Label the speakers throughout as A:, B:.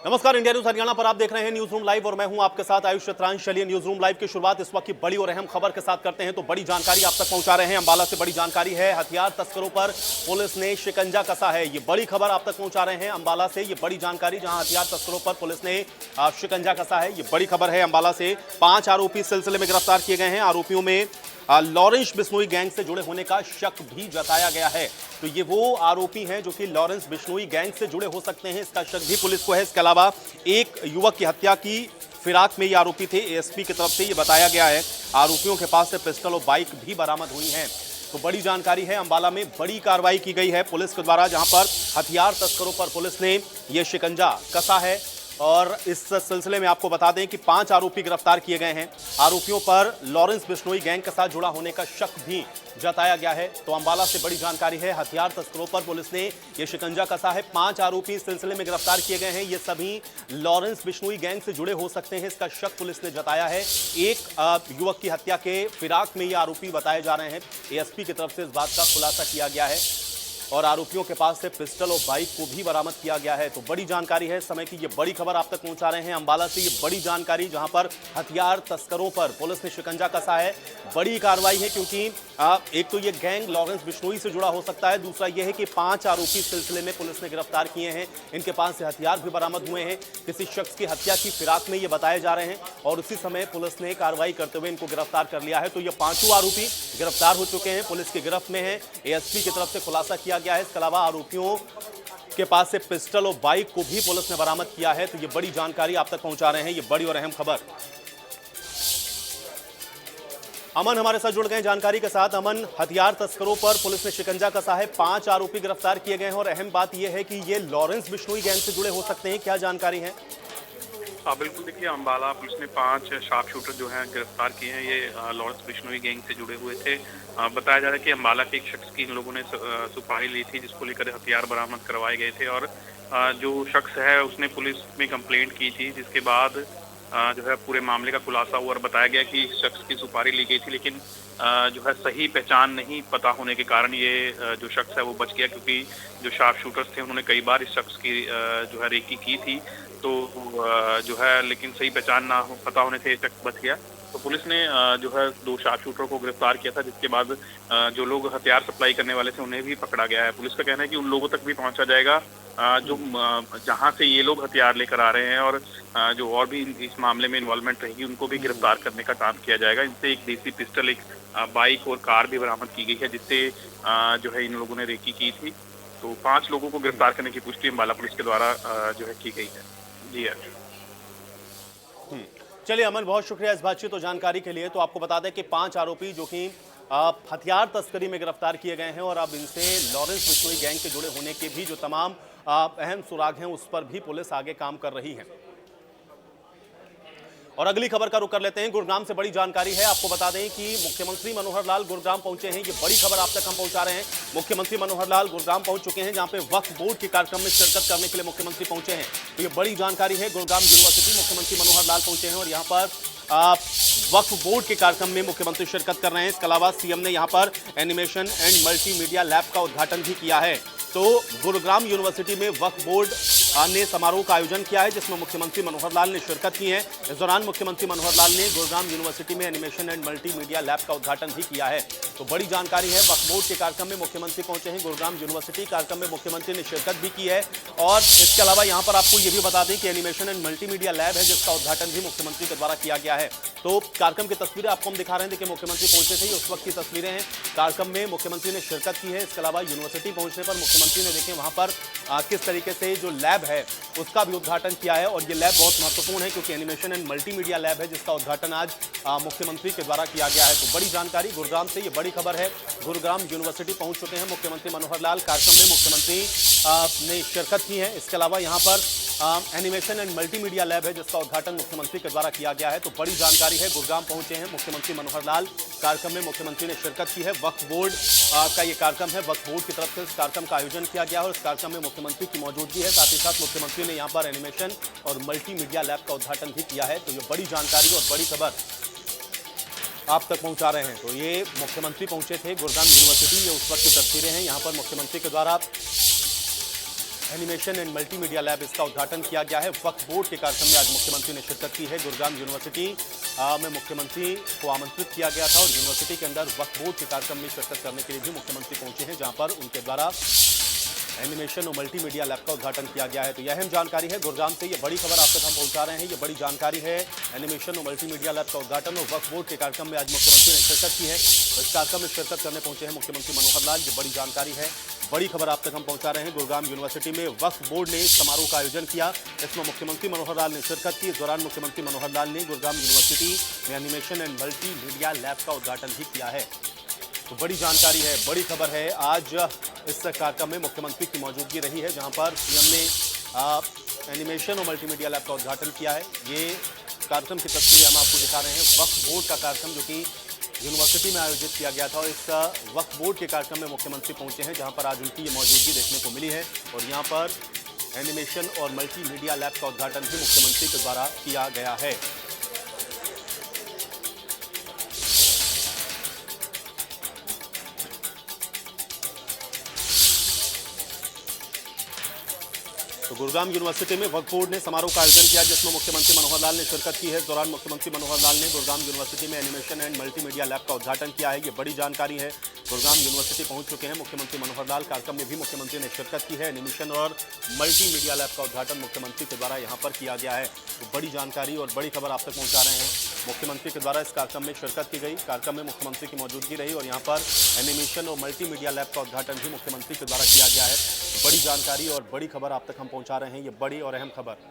A: नमस्कार, India news Haryana पर आप देख रहे हैं न्यूज रूम लाइव और मैं हूं आपके साथ आयुष शतरांश। चलिए न्यूज रूम लाइव की शुरुआत इस वक्त की बड़ी और अहम खबर के साथ करते हैं। तो बड़ी जानकारी आप तक पहुंचा रहे हैं। अंबाला से बड़ी जानकारी है, हथियार तस्करों पर पुलिस ने शिकंजा कसा है। ये बड़ी खबर आप तक पहुंचा रहे हैं अंबाला से। ये बड़ी जानकारी, जहां हथियार तस्करों पर पुलिस ने शिकंजा कसा है। ये बड़ी खबर है अंबाला से। 5 आरोपी इस सिलसिले में गिरफ्तार किए गए हैं। आरोपियों में लॉरेंस बिश्नोई गैंग से जुड़े होने का शक भी जताया गया है। तो ये वो आरोपी हैं जो कि लॉरेंस बिश्नोई गैंग से जुड़े हो सकते हैं, इसका शक भी पुलिस को है। इसके अलावा एक युवक की हत्या की फिराक में ये आरोपी थे, एएसपी की तरफ से ये बताया गया है। आरोपियों के पास से पिस्टल और बाइक भी बरामद हुई हैं। तो बड़ी जानकारी है, अंबाला में बड़ी कार्रवाई की गई है पुलिस के द्वारा, जहां पर हथियार तस्करों पर पुलिस ने यह शिकंजा कसा है। और इस सिलसिले में आपको बता दें कि 5 आरोपी गिरफ्तार किए गए हैं। आरोपियों पर लॉरेंस बिश्नोई गैंग के साथ जुड़ा होने का शक भी जताया गया है। तो अंबाला से बड़ी जानकारी है, हथियार तस्करों पर पुलिस ने यह शिकंजा कसा है। 5 आरोपी इस सिलसिले में गिरफ्तार किए गए हैं। ये सभी लॉरेंस बिश्नोई गैंग से जुड़े हो सकते हैं, इसका शक पुलिस ने जताया है। एक युवक की हत्या के फिराक में ये आरोपी बताए जा रहे हैं। एएसपी की तरफ से इस बात का खुलासा किया गया है और आरोपियों के पास से पिस्टल और बाइक को भी बरामद किया गया है। तो बड़ी जानकारी है, समय की ये बड़ी खबर आप तक पहुंचा रहे हैं अंबाला से। ये बड़ी जानकारी, जहां पर हथियार तस्करों पर पुलिस ने शिकंजा कसा है। बड़ी कार्रवाई है, क्योंकि एक तो ये गैंग लॉरेंस बिश्नोई से जुड़ा हो सकता है, दूसरा यह है कि 5 आरोपी इस सिलसिले में पुलिस ने गिरफ्तार किए हैं। इनके पास से हथियार भी बरामद हुए हैं। किसी शख्स की हत्या की फिराक में ये बताए जा रहे हैं और उसी समय पुलिस ने कार्रवाई करते हुए इनको गिरफ्तार कर लिया है। तो ये 5 आरोपी गिरफ्तार हो चुके हैं, पुलिस की गिरफ्त में है। एएसपी की तरफ से खुलासा किया गया है। इसके अलावा आरोपियों के पास से पिस्टल और बाइक को भी पुलिस ने बरामद किया है। तो ये बड़ी जानकारी आप तक पहुंचा रहे हैं, ये बड़ी और अहम खबर। अमन हमारे साथ जुड़ गए जानकारी के साथ। अमन, हथियार तस्करों पर पुलिस ने शिकंजा कसा है, 5 आरोपी गिरफ्तार किए गए हैं और अहम बात यह है कि ये लॉरेंस बिश्नोई गैंग से जुड़े हो सकते हैं, क्या जानकारी है?
B: हाँ बिल्कुल, देखिए अम्बाला पुलिस ने 5 शार्प शूटर जो हैं गिरफ्तार किए हैं। ये लॉरेंस बिश्नोई गैंग से जुड़े हुए थे। बताया जा रहा है कि अम्बाला के एक शख्स की इन लोगों ने सुपारी ली थी, जिसको लेकर हथियार बरामद करवाए गए थे। और जो शख्स है उसने पुलिस में कंप्लेंट की थी, जिसके बाद जो है पूरे मामले का खुलासा हुआ और बताया गया कि इस शख्स की सुपारी ली गई थी, लेकिन जो है सही पहचान नहीं पता होने के कारण ये जो शख्स है वो बच गया। क्योंकि जो शार्प शूटर्स थे उन्होंने कई बार इस शख्स की जो है रेकी की थी, तो जो है लेकिन सही पहचान ना पता होने से ये शख्स बच गया। तो पुलिस ने जो है 2 शार्प शूटरों को गिरफ्तार किया था, जिसके बाद जो लोग हथियार सप्लाई करने वाले थे उन्हें भी पकड़ा गया है। पुलिस का कहना है कि उन लोगों तक भी पहुंचा जाएगा जो जहां से ये लोग हथियार लेकर आ रहे हैं, और जो और भी इस मामले में इन्वॉल्वमेंट रहेगी उनको भी गिरफ्तार करने का काम किया जाएगा। इनसे एक देसी पिस्टल, एक बाइक और कार भी बरामद की गई है, जिससे जो है इन लोगों ने रेकी की थी। तो 5 लोगों को गिरफ्तार करने की पुष्टि अम्बाला पुलिस के द्वारा जो है की गई है। जी है।
A: चलिए अमन, बहुत शुक्रिया इस बातचीत और जानकारी के लिए। तो आपको बता दें कि 5 आरोपी जो कि हथियार तस्करी में गिरफ्तार किए गए हैं और अब इनसे लॉरेंस बिश्नोई गैंग के जुड़े होने के भी जो तमाम अहम सुराग हैं उस पर भी पुलिस आगे काम कर रही है। और अगली खबर का रुख कर लेते हैं। गुरुग्राम से बड़ी जानकारी है। आपको बता दें कि मुख्यमंत्री मनोहर लाल गुरुग्राम पहुंचे हैं। ये बड़ी खबर आप तक हम पहुंचा रहे हैं। मुख्यमंत्री मनोहर लाल गुरुग्राम पहुंच चुके हैं, जहां पे वक्फ बोर्ड के कार्यक्रम में शिरकत करने के लिए मुख्यमंत्री पहुंचे हैं। तो ये बड़ी जानकारी है। गुरुग्राम यूनिवर्सिटी मुख्यमंत्री मनोहर लाल पहुंचे हैं और यहाँ पर वक्फ बोर्ड के कार्यक्रम में मुख्यमंत्री शिरकत कर रहे हैं। इसके अलावा सीएम ने यहाँ पर एनिमेशन एंड मल्टीमीडिया लैब का उद्घाटन भी किया है। तो गुरुग्राम यूनिवर्सिटी में वक्फ बोर्ड ने समारोह का आयोजन किया है, जिसमें मुख्यमंत्री मनोहर लाल ने शिरकत की है। इस दौरान मुख्यमंत्री मनोहर लाल ने गुरुग्राम यूनिवर्सिटी में एनिमेशन एंड मल्टीमीडिया लैब का उद्घाटन भी किया है। तो बड़ी जानकारी है, वक्फ बोर्ड के कार्यक्रम में मुख्यमंत्री पहुंचे हैं। गुरुग्राम यूनिवर्सिटी कार्यक्रम में मुख्यमंत्री ने शिरकत भी की है। और इसके अलावा यहाँ पर आपको ये भी बता दें कि एनिमेशन एंड मल्टीमीडिया लैब है, जिसका उद्घाटन भी मुख्यमंत्री के द्वारा किया गया है। तो कार्यक्रम की तस्वीरें आपको हम दिखा रहे हैं। देखिए, मुख्यमंत्री पहुंचे थे, उस वक्त की तस्वीरें हैं। कार्यक्रम में मुख्यमंत्री ने शिरकत की है। इसके अलावा यूनिवर्सिटी पहुंचने पर मुख्यमंत्री ने देखें वहां पर किस तरीके से जो लैब है उसका भी उद्घाटन किया है। और ये लैब बहुत महत्वपूर्ण है, क्योंकि एनिमेशन एंड मल्टीमीडिया लैब है, जिसका उद्घाटन आज मुख्यमंत्री के द्वारा किया गया है। तो बड़ी जानकारी गुरुग्राम से, ये बड़ी खबर है। गुरुग्राम यूनिवर्सिटी पहुंच चुके हैं मुख्यमंत्री मनोहर लाल। कार्यक्रम में मुख्यमंत्री ने शिरकत की है। इसके अलावा यहाँ पर एनिमेशन एंड मल्टीमीडिया लैब है, जिसका उद्घाटन मुख्यमंत्री के द्वारा किया गया है। तो बड़ी जानकारी है, गुरुग्राम पहुंचे हैं मुख्यमंत्री मनोहर लाल। कार्यक्रम में मुख्यमंत्री ने शिरकत की है। वक्फ बोर्ड का ये कार्यक्रम है, वक्फ बोर्ड की तरफ से इस कार्यक्रम का आयोजन किया गया है और इस कार्यक्रम में मुख्यमंत्री की मौजूदगी है। साथ ही साथ मुख्यमंत्री ने यहाँ पर एनिमेशन और मल्टीमीडिया लैब का उद्घाटन भी किया है। तो ये बड़ी जानकारी और बड़ी खबर आप तक पहुंचा रहे हैं। तो ये मुख्यमंत्री पहुंचे थे गुरुग्राम यूनिवर्सिटी, ये उस वक्त की तस्वीरें हैं। यहाँ पर मुख्यमंत्री के द्वारा एनिमेशन एंड मल्टीमीडिया लैब, इसका उद्घाटन किया गया है। वक्फ बोर्ड के कार्यक्रम में आज मुख्यमंत्री ने शिरकत की है। गुरुग्राम यूनिवर्सिटी में मुख्यमंत्री को आमंत्रित किया गया था और यूनिवर्सिटी के अंदर वक्फ बोर्ड के कार्यक्रम में शिरकत करने के लिए भी मुख्यमंत्री पहुंचे हैं, जहां पर उनके द्वारा एनिमेशन और मल्टीमीडिया लैब का उद्घाटन किया गया है। तो यह अहम जानकारी है गुरुग्राम से, ये बड़ी खबर आप तक हम पहुंचा रहे हैं। ये बड़ी जानकारी है, एनिमेशन और मल्टीमीडिया लैब का उद्घाटन और वक्फ बोर्ड के कार्यक्रम में आज मुख्यमंत्री ने शिरकत की है। तो इस कार्यक्रम में शिरकत करने पहुंचे हैं मुख्यमंत्री मनोहर लाल। ये बड़ी जानकारी है, बड़ी खबर आप तक हम पहुंचा रहे हैं। गुरुग्राम यूनिवर्सिटी में वक्फ बोर्ड ने इस समारोह का आयोजन किया, इसमें मुख्यमंत्री मनोहर लाल ने शिरकत की। इस दौरान मुख्यमंत्री मनोहर लाल ने गुरुग्राम यूनिवर्सिटी में एनिमेशन एंड मल्टीमीडिया लैब का उद्घाटन भी किया है। तो बड़ी जानकारी है, बड़ी खबर है। आज इस कार्यक्रम में मुख्यमंत्री की मौजूदगी रही है, जहां पर सीएम ने एनिमेशन और मल्टीमीडिया लैब का उद्घाटन किया है। ये कार्यक्रम की तस्वीर हम आपको दिखा रहे हैं। वक्फ बोर्ड का कार्यक्रम जो कि यूनिवर्सिटी में आयोजित किया गया था, और इस वक्फ बोर्ड के कार्यक्रम में मुख्यमंत्री पहुंचे हैं, जहां पर आज उनकी ये मौजूदगी देखने को मिली है। और यहाँ पर एनिमेशन और मल्टीमीडिया लैब का उद्घाटन भी मुख्यमंत्री के द्वारा किया गया है। तो गुरुग्राम यूनिवर्सिटी में वक्फ बोर्ड ने समारोह का आयोजन किया, जिसमें मुख्यमंत्री मनोहर लाल ने शिरकत की है। इस दौरान मुख्यमंत्री मनोहर लाल ने गुरुग्राम यूनिवर्सिटी में एनिमेशन एंड मल्टीमीडिया लैब का उद्घाटन किया है। ये बड़ी जानकारी है। गुरुग्राम यूनिवर्सिटी पहुंच चुके हैं मुख्यमंत्री मनोहर लाल। कार्यक्रम में भी मुख्यमंत्री ने शिरकत की है। एनिमेशन और मल्टीमीडिया लैब का उद्घाटन मुख्यमंत्री के द्वारा यहाँ पर किया गया है। तो बड़ी जानकारी और बड़ी खबर आप तक पहुँचा रहे हैं। मुख्यमंत्री के द्वारा इस कार्यक्रम में शिरकत की गई, कार्यक्रम में मुख्यमंत्री की मौजूदगी रही और यहाँ पर एनिमेशन और मल्टीमीडिया लैब का उद्घाटन भी मुख्यमंत्री के द्वारा किया गया है। बड़ी जानकारी और बड़ी खबर आप तक हम पहुँचा रहे हैं। ये बड़ी और अहम खबर।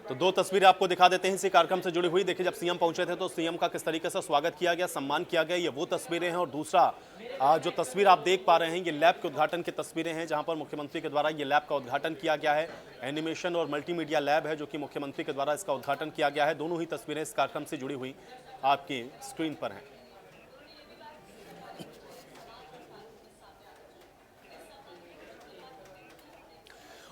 A: तो दो तस्वीरें आपको दिखा देते हैं इसी कार्यक्रम से जुड़ी हुई। देखिए, जब सीएम पहुंचे थे तो सीएम का किस तरीके से स्वागत किया गया, सम्मान किया गया, ये वो तस्वीरें हैं। और दूसरा जो तस्वीर आप देख पा रहे हैं, ये लैब के उद्घाटन की तस्वीरें हैं, जहां पर मुख्यमंत्री के द्वारा ये लैब का उद्घाटन किया गया है। एनिमेशन और मल्टीमीडिया लैब है जो कि मुख्यमंत्री के द्वारा इसका उद्घाटन किया गया है। दोनों ही तस्वीरें इस कार्यक्रम से जुड़ी हुई आपकी स्क्रीन पर हैं।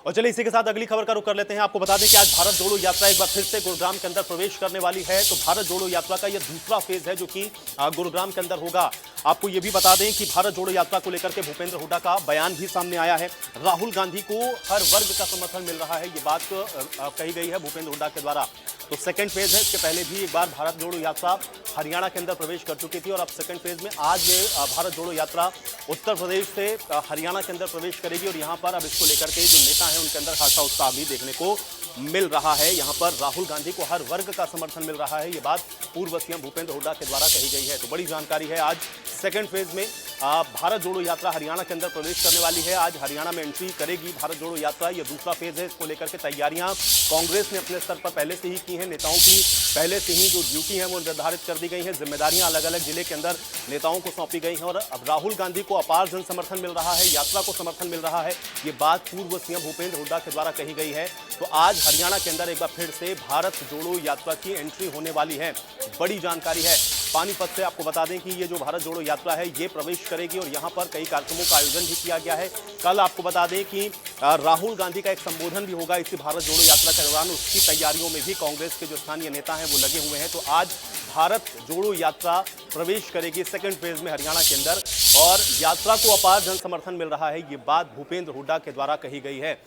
A: और चलिए इसी के साथ अगली खबर का रुख कर लेते हैं। आपको बता दें कि आज भारत जोड़ो यात्रा एक बार फिर से गुरुग्राम के अंदर प्रवेश करने वाली है। तो भारत जोड़ो यात्रा का यह दूसरा फेज है जो कि गुरुग्राम के अंदर होगा। आपको यह भी बता दें कि भारत जोड़ो यात्रा को लेकर के भूपेंद्र हुड्डा का बयान भी सामने आया है। राहुल गांधी को हर वर्ग का समर्थन मिल रहा है, ये बात कही गई है भूपेंद्र हुड्डा के द्वारा। तो सेकंड फेज है, इसके पहले भी एक बार भारत जोड़ो यात्रा हरियाणा के अंदर प्रवेश कर चुकी थी और अब सेकंड फेज में आज ये भारत जोड़ो यात्रा उत्तर प्रदेश से हरियाणा के अंदर प्रवेश करेगी। और यहाँ पर अब इसको लेकर के जो नेता है उनके अंदर खासा उत्साह भी देखने को मिल रहा है। यहाँ पर राहुल गांधी को हर वर्ग का समर्थन मिल रहा है, ये बात पूर्व सीएम भूपेंद्र हुड्डा के द्वारा कही गई है। तो बड़ी जानकारी है, आज सेकंड फेज में भारत जोड़ो यात्रा हरियाणा के अंदर प्रवेश करने वाली है। आज हरियाणा में एंट्री करेगी भारत जोड़ो यात्रा, ये दूसरा फेज है। इसको लेकर के तैयारियां कांग्रेस ने अपने स्तर पर पहले से ही की है। नेताओं की पहले से ही जो ड्यूटी है वो निर्धारित कर दी गई है, जिम्मेदारियां अलग अलग जिले के अंदर नेताओं को सौंपी गई हैं। और अब राहुल गांधी को अपार जन समर्थन मिल रहा है, यात्रा को समर्थन मिल रहा है, ये बात पूर्व सीएम भूपेंद्र हुड्डा के द्वारा कही गई है। तो आज हरियाणा के अंदर एक बार फिर से भारत जोड़ो यात्रा की एंट्री होने वाली है। बड़ी जानकारी है। पानीपत से आपको बता दें कि ये जो भारत जोड़ो यात्रा है ये प्रवेश करेगी और यहाँ पर कई कार्यक्रमों का आयोजन भी किया गया है। कल आपको बता दें कि राहुल गांधी का एक संबोधन भी होगा इसी भारत जोड़ो यात्रा के दौरान। उसकी तैयारियों में भी कांग्रेस के जो स्थानीय नेता हैं वो लगे हुए हैं। तो आज भारत जोड़ो यात्रा प्रवेश करेगी सेकंड फेज में हरियाणा के अंदर और यात्रा को अपार जन समर्थन मिल रहा है, ये बात भूपेंद्र हुड्डा के द्वारा कही गई है।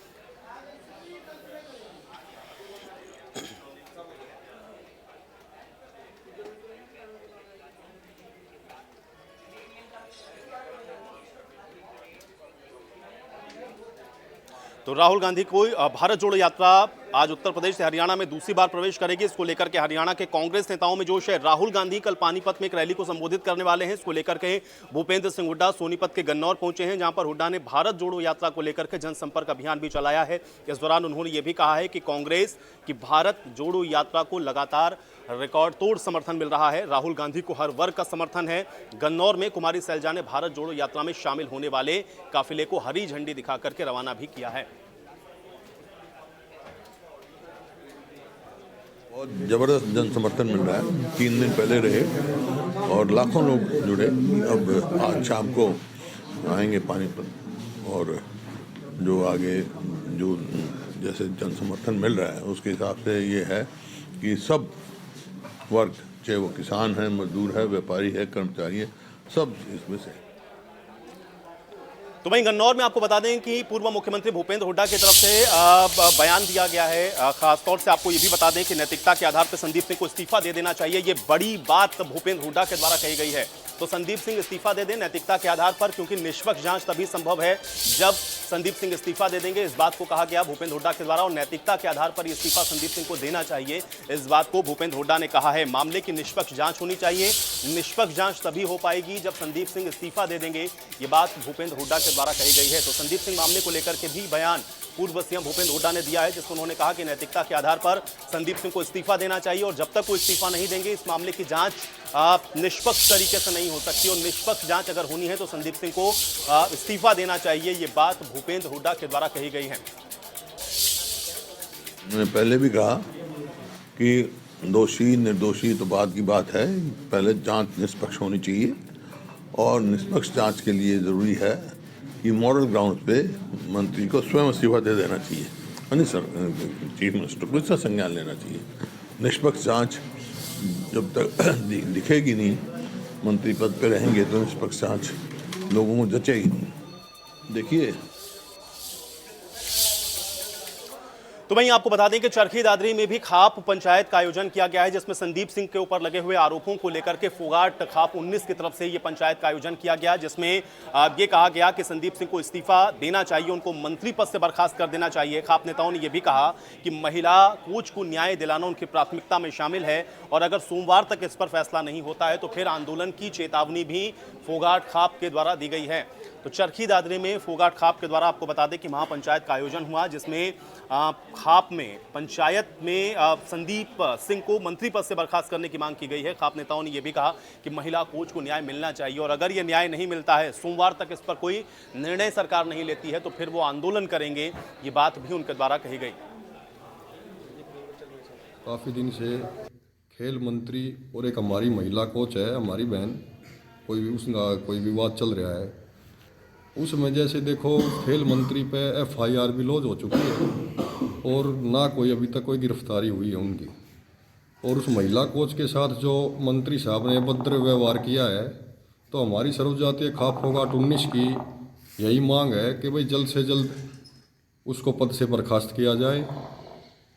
A: तो राहुल गांधी को भारत जोड़ो यात्रा आज उत्तर प्रदेश से हरियाणा में दूसरी बार प्रवेश करेगी। इसको लेकर के हरियाणा के कांग्रेस नेताओं में जोश है। राहुल गांधी कल पानीपत में एक रैली को संबोधित करने वाले हैं। इसको लेकर के भूपेंद्र सिंह हुड्डा सोनीपत के गन्नौर पहुंचे हैं, जहां पर हुड्डा ने भारत जोड़ो यात्रा को लेकर के जनसंपर्क अभियान भी चलाया है। इस दौरान उन्होंने ये भी कहा है कि कांग्रेस की भारत जोड़ो यात्रा को लगातार रिकॉर्ड तोड़ समर्थन मिल रहा है। राहुल गांधी को हर वर्ग का समर्थन है। गन्नौर में कुमारी सैलजा ने भारत जोड़ो यात्रा में शामिल होने वाले काफिले को हरी झंडी दिखा करके रवाना भी किया है।
C: बहुत ज़बरदस्त जन समर्थन मिल रहा है। 3 दिन पहले रहे और लाखों लोग जुड़े। अब आज शाम को आएंगे पानीपत और जो आगे जो जैसे जन समर्थन मिल रहा है उसके हिसाब से ये है कि सब वर्ग, चाहे वो किसान है, मजदूर है, व्यापारी है, कर्मचारी है, सब इसमें से।
A: तो वहीं गन्नौर में आपको बता दें कि पूर्व मुख्यमंत्री भूपेंद्र हुड्डा की तरफ से बयान दिया गया है। खासतौर से आपको ये भी बता दें कि नैतिकता के आधार पर संदीप सिंह को इस्तीफा दे देना चाहिए, ये बड़ी बात भूपेंद्र हुड्डा के द्वारा कही गई है। तो संदीप सिंह इस्तीफा दे दें नैतिकता के आधार पर, क्योंकि निष्पक्ष जांच तभी संभव है जब संदीप सिंह इस्तीफा दे देंगे। इस बात को कहा गया भूपेंद्र हुड्डा के द्वारा, और नैतिकता के आधार पर इस्तीफा संदीप सिंह को देना चाहिए, इस बात को भूपेंद्र हुड्डा ने कहा है। मामले की निष्पक्ष जांच होनी चाहिए, निष्पक्ष जांच तभी हो पाएगी जब संदीप सिंह इस्तीफा दे देंगे, ये बात भूपेंद्र हुड्डा के द्वारा कही गई है। तो संदीप सिंह मामले को लेकर के भी बयान पूर्व सीएम भूपेंद्र हुड्डा ने दिया है, जिसमें उन्होंने कहा कि नैतिकता के आधार पर संदीप सिंह को इस्तीफा देना चाहिए, और जब तक वो इस्तीफा नहीं देंगे इस मामले की जांच निष्पक्ष तरीके से नहीं हो सकती, और निष्पक्ष जांच अगर होनी है तो संदीप सिंह को इस्तीफा देना चाहिए, ये बात भूपेंद्र हुड्डा के द्वारा कही गई है।
C: मैंने पहले भी कहा कि दोषी निर्दोषी तो बाद की बात है, पहले जांच निष्पक्ष होनी चाहिए, और निष्पक्ष जांच के लिए ज़रूरी है कि मॉरल ग्राउंड पे मंत्री को स्वयं इस्तीफा दे देना चाहिए, यानी चीफ मिनिस्टर को इसका संज्ञान लेना चाहिए। निष्पक्ष जांच जब तक दिखेगी नहीं, मंत्री पद पे रहेंगे, तो निष्पक्ष जांच लोगों को जचेगी नहीं। देखिए,
A: तो वहीं आपको बता दें कि चरखी दादरी में भी खाप पंचायत का आयोजन किया गया है, जिसमें संदीप सिंह के ऊपर लगे हुए आरोपों को लेकर के फोगाट खाप 19 की तरफ से ये पंचायत का आयोजन किया गया, जिसमें ये कहा गया कि संदीप सिंह को इस्तीफा देना चाहिए, उनको मंत्री पद से बर्खास्त कर देना चाहिए। खाप नेताओं ने यह भी कहा कि महिला कोच को न्याय दिलाना उनकी प्राथमिकता में शामिल है, और अगर सोमवार तक इस पर फैसला नहीं होता है तो फिर आंदोलन की चेतावनी भी फोगाट खाप के द्वारा दी गई है। तो चरखी दादरी में फोगाट खाप के द्वारा आपको बता दें कि महापंचायत का आयोजन हुआ, जिसमें खाप में पंचायत में संदीप सिंह को मंत्री पद से बर्खास्त करने की मांग की गई है। खाप नेताओं ने यह भी कहा कि महिला कोच को न्याय मिलना चाहिए, और अगर यह न्याय नहीं मिलता है, सोमवार तक इस पर कोई निर्णय सरकार नहीं लेती है, तो फिर वो आंदोलन करेंगे, ये बात भी उनके द्वारा कही गई।
D: काफ़ी दिन से खेल मंत्री और एक हमारी महिला कोच है, हमारी बहन, उसका कोई विवाद चल रहा है। उसमें जैसे देखो, खेल मंत्री पे FIR भी लॉन्च हो चुकी है, और ना कोई अभी तक कोई गिरफ्तारी हुई है उनकी। और उस महिला कोच के साथ जो मंत्री साहब ने अभद्र व्यवहार किया है, तो हमारी सर्वजातीय खाप फोगाट 19 की यही मांग है कि भाई जल्द से जल्द उसको पद से बर्खास्त किया जाए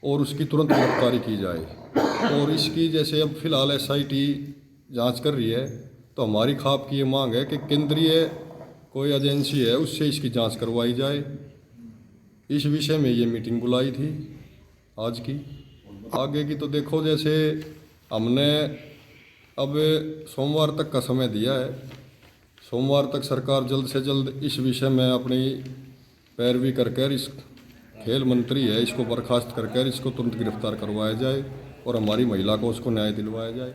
D: और उसकी तुरंत गिरफ्तारी की जाए। और इसकी जैसे अब फिलहाल SIT जांच कर रही है, तो हमारी खाप की ये मांग है कि केंद्रीय कोई एजेंसी है उससे इसकी जांच करवाई जाए। इस विषय में ये मीटिंग बुलाई थी आज की। आगे की तो देखो, जैसे हमने अब सोमवार तक का समय दिया है, सोमवार तक सरकार जल्द से जल्द इस विषय में अपनी पैरवी कर इस खेल मंत्री है इसको बर्खास्त कर इसको तुरंत गिरफ्तार करवाया जाए, और हमारी महिला को उसको न्याय दिलवाया जाए।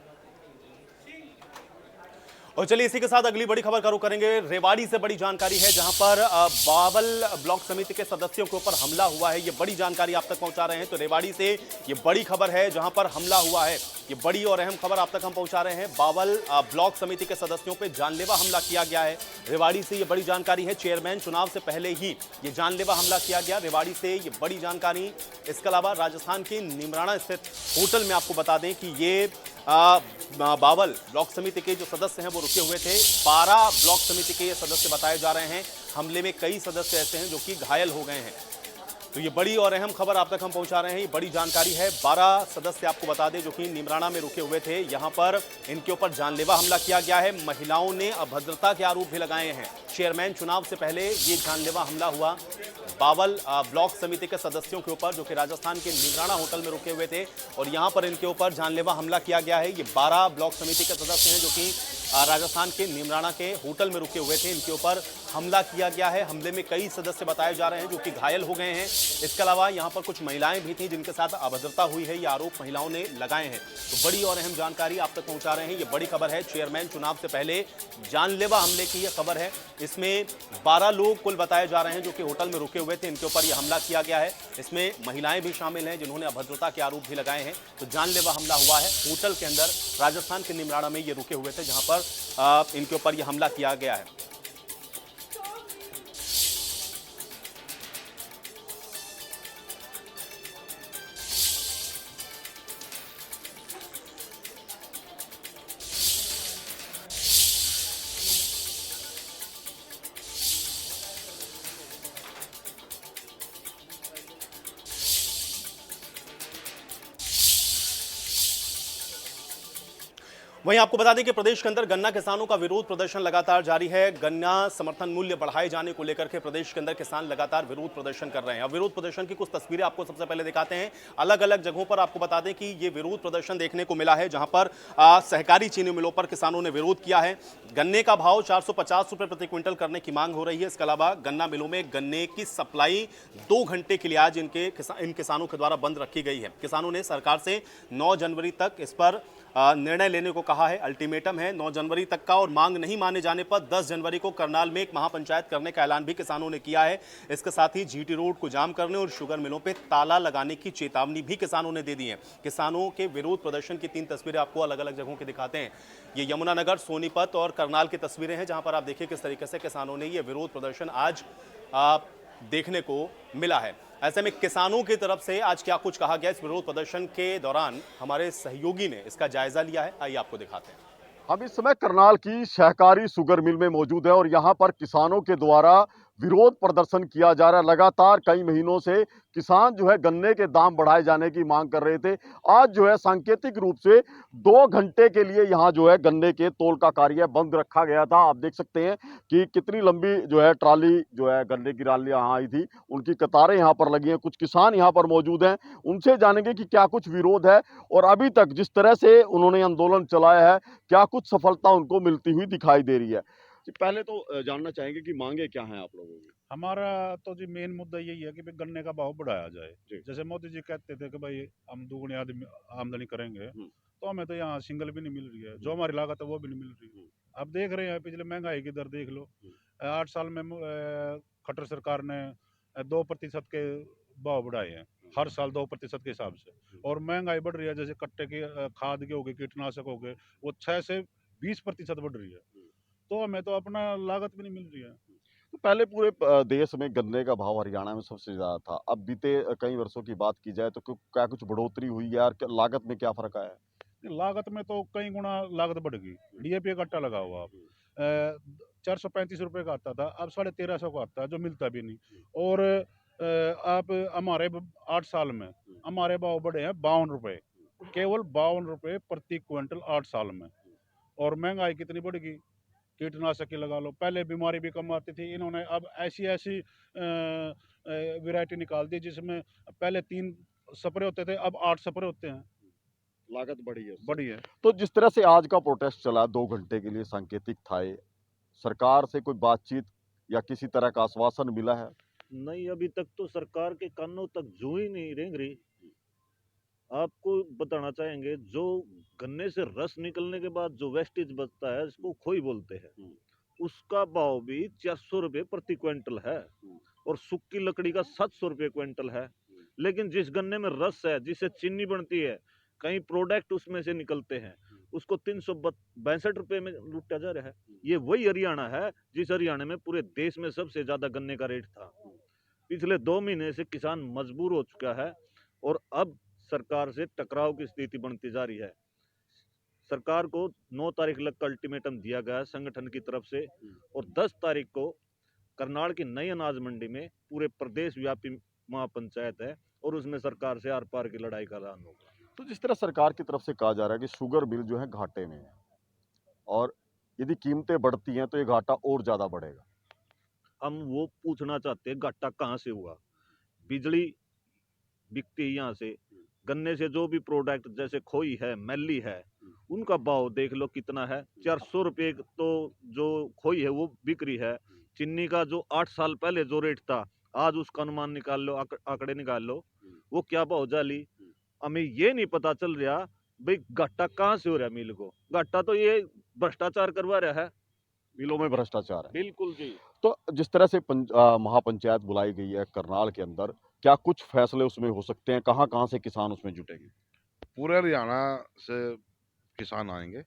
A: और चलिए इसी के साथ अगली बड़ी खबर का रुख करेंगे। रेवाड़ी से बड़ी जानकारी है, जहां पर बावल ब्लॉक समिति के सदस्यों के ऊपर हमला हुआ है, ये बड़ी जानकारी आप तक पहुंचा रहे हैं। तो रेवाड़ी से ये बड़ी खबर है जहां पर हमला हुआ है, ये बड़ी और अहम खबर आप तक हम पहुंचा रहे हैं। बावल ब्लॉक समिति के सदस्यों पर जानलेवा हमला किया गया है। रेवाड़ी से ये बड़ी जानकारी है, चेयरमैन चुनाव से पहले ही ये जानलेवा हमला किया गया। रेवाड़ी से ये बड़ी जानकारी। इसके अलावा राजस्थान के निमराना स्थित होटल में आपको बता दें कि ये बावल ब्लॉक समिति के जो सदस्य हैं वो रुके हुए थे। 12 ब्लॉक समिति के ये सदस्य बताए जा रहे हैं। हमले में कई सदस्य ऐसे हैं जो कि घायल हो गए हैं। तो ये बड़ी और अहम खबर आप तक हम पहुंचा रहे हैं, ये बड़ी जानकारी है। 12 सदस्य आपको बता दें जो कि निमराना में रुके हुए थे, यहां पर इनके ऊपर जानलेवा हमला किया गया है। महिलाओं ने अभद्रता के आरोप भी लगाए हैं। चेयरमैन चुनाव से पहले ये जानलेवा हमला हुआ बावल ब्लॉक समिति के सदस्यों के ऊपर, जो कि राजस्थान के निमराना होटल में रुके हुए थे, और यहां पर इनके ऊपर जानलेवा हमला किया गया है। ये 12 ब्लॉक समिति के सदस्य हैं जो कि राजस्थान के निमराना के होटल में रुके हुए थे, इनके ऊपर हमला किया गया है। हमले में कई सदस्य बताए जा रहे हैं जो कि घायल हो गए हैं। इसके अलावा यहां पर कुछ महिलाएं भी थीं जिनके साथ अभद्रता हुई है, ये आरोप महिलाओं ने लगाए हैं। तो बड़ी और अहम जानकारी आप तक पहुंचा रहे हैं, ये बड़ी खबर है। चेयरमैन चुनाव से पहले जानलेवा हमले की यह खबर है। इसमें 12 लोग कुल बताए जा रहे हैं जो कि होटल में रुके हुए थे, इनके ऊपर यह हमला किया गया है। इसमें महिलाएं भी शामिल हैं जिन्होंने अभद्रता के आरोप भी लगाए हैं। तो जानलेवा हमला हुआ है होटल के अंदर, राजस्थान के निमराना में ये रुके हुए थे, जहां पर इनके ऊपर यह हमला किया गया है। वहीं आपको बता दें कि प्रदेश के अंदर गन्ना किसानों का विरोध प्रदर्शन लगातार जारी है। गन्ना समर्थन मूल्य बढ़ाए जाने को लेकर के प्रदेश के अंदर किसान लगातार विरोध प्रदर्शन कर रहे हैं। अब विरोध प्रदर्शन की कुछ तस्वीरें आपको सबसे पहले दिखाते हैं। अलग अलग जगहों पर आपको बता दें कि ये विरोध प्रदर्शन देखने को मिला है, जहां पर सहकारी चीनी मिलों पर किसानों ने विरोध किया है। गन्ने का भाव 450 रुपए प्रति क्विंटल करने की मांग हो रही है। इसके अलावा गन्ना मिलों में गन्ने की सप्लाई 2 घंटे के लिए आज इन किसानों के द्वारा बंद रखी गई है। किसानों ने सरकार से 9 जनवरी तक इस पर निर्णय लेने को कहा है। अल्टीमेटम है 9 जनवरी तक का, और मांग नहीं माने जाने पर 10 जनवरी को करनाल में एक महापंचायत करने का ऐलान भी किसानों ने किया है। इसके साथ ही जीटी रोड को जाम करने और शुगर मिलों पे ताला लगाने की चेतावनी भी किसानों ने दे दी है। किसानों के विरोध प्रदर्शन की 3 तस्वीरें आपको अलग अलग जगहों की दिखाते हैं। ये यमुनानगर, सोनीपत और करनाल की तस्वीरें हैं, जहां पर आप देखिए किस तरीके से किसानों ने यह विरोध प्रदर्शन आज देखने को मिला है। ऐसे में किसानों की तरफ से आज क्या कुछ कहा गया इस विरोध प्रदर्शन के दौरान, हमारे सहयोगी ने इसका जायजा लिया है। आइए आपको दिखाते हैं।
E: हम इस समय करनाल की सहकारी शुगर मिल में मौजूद है और यहाँ पर किसानों के द्वारा विरोध प्रदर्शन किया जा रहा है। लगातार कई महीनों से किसान जो है गन्ने के दाम बढ़ाए जाने की मांग कर रहे थे। आज जो है सांकेतिक रूप से 2 घंटे के लिए यहाँ जो है गन्ने के तोल का कार्य बंद रखा गया था। आप देख सकते हैं कि कितनी लंबी जो है ट्राली जो है गन्ने की ट्राली यहाँ आई थी, उनकी कतारें यहाँ पर लगी हैं। कुछ किसान यहाँ पर मौजूद हैं, उनसे जानेंगे कि क्या कुछ विरोध है और अभी तक जिस तरह से उन्होंने आंदोलन चलाया है क्या कुछ सफलता उनको मिलती हुई दिखाई दे रही है। पहले तो जानना चाहेंगे कि मांगे क्या हैं आप लोगों की।
F: हमारा तो जी मेन मुद्दा यही है कि भाई गन्ने का भाव बढ़ाया जाए। जैसे मोदी जी कहते थे कि भाई हम दुगनी आमदनी करेंगे, तो हमें तो यहाँ सिंगल भी नहीं मिल रही है, जो हमारी लागत है वो भी नहीं मिल रही है। अब देख रहे हैं पिछले महंगाई की दर देख लो, 8 साल में खट्टर सरकार ने 2% के भाव बढ़ाए हैं, हर साल 2% के हिसाब से, और महंगाई बढ़ रही है। जैसे कट्टे की खाद के हो गए, कीटनाशक हो गए, वो 6 से 20% बढ़ रही है, तो हमें तो अपना लागत भी नहीं मिल रही है।
E: तो पहले पूरे देश में गन्ने का भाव हरियाणा में सबसे ज्यादा था। अब बीते कई वर्षों की बात की जाए तो क्या कुछ बढ़ोतरी हुई है और लागत में क्या फर्क आया है?
F: लागत में तो कई गुना लागत बढ़ गई। डीएपी का कट्टा लगा हुआ आप 435 रुपए का आता था, अब 1350 का आता है, जो मिलता भी नहीं। और आप हमारे 8 साल में हमारे भाव बढ़े हैं 52 रुपए, केवल 52 रुपए प्रति क्विंटल 8 साल में। और महंगाई कितनी बढ़ गई, कीटनाशक की लगा लो, पहले बीमारी भी कम आती थी, इन्होंने अब ऐसी ऐसी वैरायटी निकाल दी जिसमें पहले 3 स्प्रे होते थे, अब 8 स्प्रे होते हैं।
E: लागत बढ़ी है
F: बढ़ी है।
E: तो जिस तरह से आज का प्रोटेस्ट चला 2 घंटे के लिए सांकेतिक था, सरकार से कोई बातचीत या किसी तरह का आश्वासन मिला है?
G: नहीं, अभी तक तो सरकार के कानों तक जू ही नहीं रेंग रही। आपको बताना चाहेंगे, जो गन्ने से रस निकलने के बाद जो वेस्टेज बचता है इसको खोई बोलते हैं, उसका भाव भी 400 रुपये प्रति क्विंटल है और सूखी लकड़ी का 700 रुपये क्विंटल है। लेकिन जिस गन्ने में रस है, जिससे चीनी बनती है, कई प्रोडक्ट उसमें से निकलते हैं, उसको 362 रुपये में लूटा जा रहा है। ये वही हरियाणा है जिस हरियाणा में पूरे देश में सबसे ज्यादा गन्ने का रेट था। पिछले 2 महीने से किसान मजबूर हो चुका है और अब सरकार से टकराव की स्थिति बनती जा रही है। सरकार को 9 तारीख तक का अल्टीमेटम दिया गया है संगठन की तरफ से, और 10 तारीख को करनाल की नई अनाज मंडी में पूरे प्रदेश व्यापी महापंचायत है और उसमें सरकार से आर पार की लड़ाई का ऐलान होगा।
E: तो जिस तरह सरकार की तरफ से कहा जा रहा है कि शुगर मिल जो है घाटे में है और यदि कीमतें बढ़ती हैं तो ये घाटा और ज्यादा बढ़ेगा।
G: हम वो पूछना चाहते हैं, घाटा कहाँ से हुआ? बिजली बिकती है यहाँ से, गन्ने से जो भी प्रोडक्ट जैसे खोई है, मैली है, उनका भाव देख लो कितना है। 400 रुपये तो जो खोई है वो बिक रही है। चीनी का जो 8 साल पहले जो रेट था, आज उसका अनुमान निकाल लो, आंकड़े निकाल लो, वो क्या भाव जाली। हमें ये नहीं पता चल रहा भाई घाटा कहाँ से हो रहा है मिल को। घाटा तो ये भ्रष्टाचार करवा रहा है,
E: मिलों में भ्रष्टाचार है।
G: बिल्कुल जी।
E: तो जिस तरह से महापंचायत बुलाई गई है करनाल के अंदर, क्या कुछ फैसले उसमें हो सकते हैं? कहाँ कहाँ से किसान उसमें जुटेंगे?
H: पूरे हरियाणा से किसान आएंगे,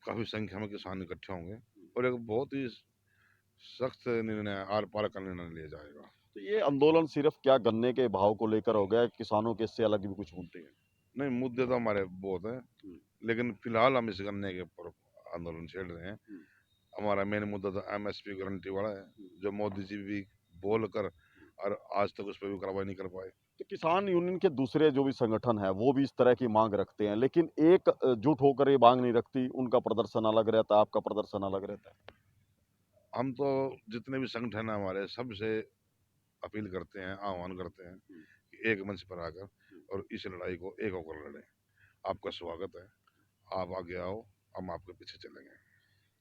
H: काफी संख्या में किसान इकट्ठे होंगे और एक बहुत ही सख्त निर्णय, आर पार का निर्णय लिया जाएगा।
E: तो ये आंदोलन सिर्फ क्या गन्ने के भाव को लेकर हो गया, किसानों के इससे अलग भी कुछ मुद्दे हैं?
H: नहीं, मुद्दे तो हमारे बहुत हैं, लेकिन फिलहाल हम इस गन्ने के ऊपर आंदोलन छेड़ रहे हैं। हमारा मेन मुद्दा तो MSP गारंटी वाला है, जो मोदी जी भी बोल कर और आज तक उस पर भी कार्रवाई नहीं कर पाए।
E: तो किसान यूनियन के दूसरे जो भी संगठन है वो भी इस तरह की मांग रखते हैं, लेकिन एक जुट होकर ये मांग नहीं रखती। उनका प्रदर्शन अलग रहता है, आपका प्रदर्शन अलग रहता है।
H: हम तो जितने भी संगठन हैं हमारे, सबसे अपील करते हैं, आह्वान करते हैं कि एक मंच पर आकर और इस लड़ाई को एक होकर लड़ें। आपका स्वागत है, आप आगे आओ, हम आपके पीछे चलेंगे।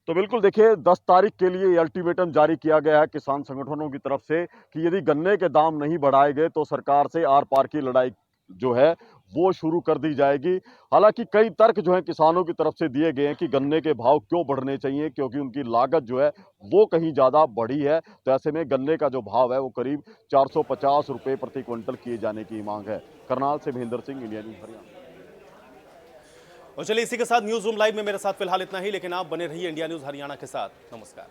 E: तो बिल्कुल देखिए 10 तारीख के लिए ये अल्टीमेटम जारी किया गया है किसान संगठनों की तरफ से कि यदि गन्ने के दाम नहीं बढ़ाए गए तो सरकार से आर पार की लड़ाई जो है वो शुरू कर दी जाएगी। हालांकि कई तर्क जो है किसानों की तरफ से दिए गए हैं कि गन्ने के भाव क्यों बढ़ने चाहिए, क्योंकि उनकी लागत जो है वो कहीं ज़्यादा बढ़ी है। तो ऐसे में गन्ने का जो भाव है वो करीब 450 रुपये प्रति क्विंटल किए जाने की मांग है। करनाल से महेंद्र सिंह, इंडिया न्यूज़ हरियाणा।
A: और चलिए इसी के साथ न्यूज रूम लाइव में मेरे साथ फिलहाल इतना ही, लेकिन आप बने रहिए इंडिया न्यूज हरियाणा के साथ। नमस्कार।